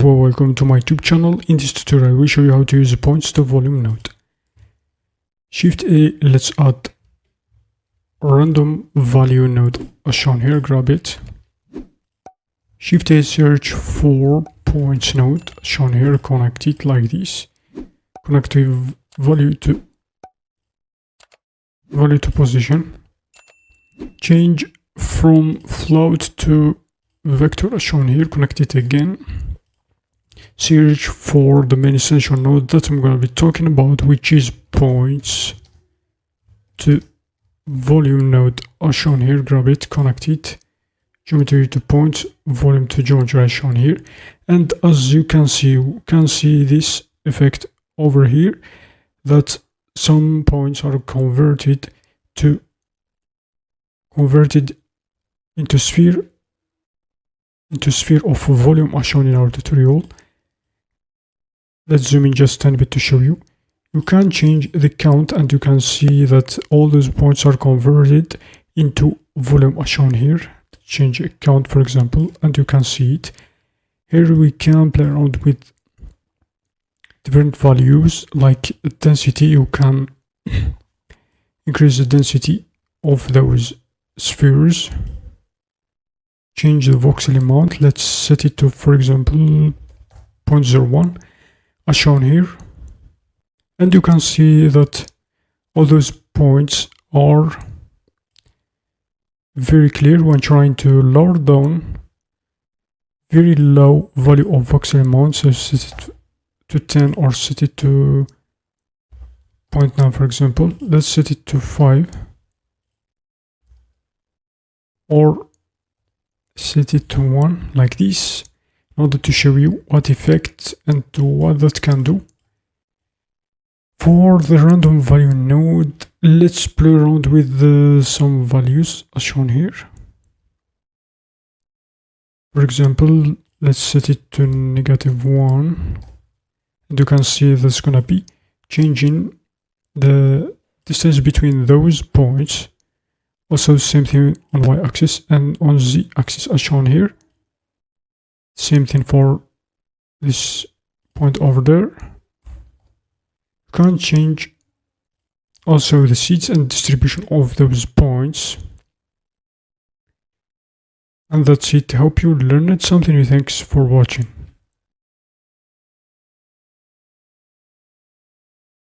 Well, welcome to my YouTube channel. In this tutorial I will show you how to use the points to volume node. Shift A, let's add random value node as shown here, grab it. Shift A, search for points node as shown here, connect it like this. Connect the value to position. Change from float to vector as shown here, connect it again. Search for the main essential node that I'm going to be talking about, which is points to volume node as shown here, grab it, connect it. Geometry to points, volume to geometry as shown here. And as you can see this effect over here, that some points are converted into sphere of volume as shown in our tutorial. Let's zoom in just a tiny bit to show you. You can change the count and you can see that all those points are converted into volume as shown here. Change a count, for example, and you can see it. Here we can play around with different values like density. You can increase the density of those spheres. Change the voxel amount. Let's set it to, for example, 0.01 as shown here. And you can see that all those points are very clear when trying to lower down very low value of voxel amount. So set it to 10 or set it to 0.9, for example. Let's set it to 5 or set it to 1 like this, in order to show you what effect and what that can do. For the random value node, let's play around with some values as shown here. For example, let's set it to -1, and you can see that's gonna be changing the distance between those points. Also, same thing on y-axis and on z-axis as shown here. Same thing for this point over there. You can change also the seeds and distribution of those points. And that's it. Hope you learned something new. Thanks for watching.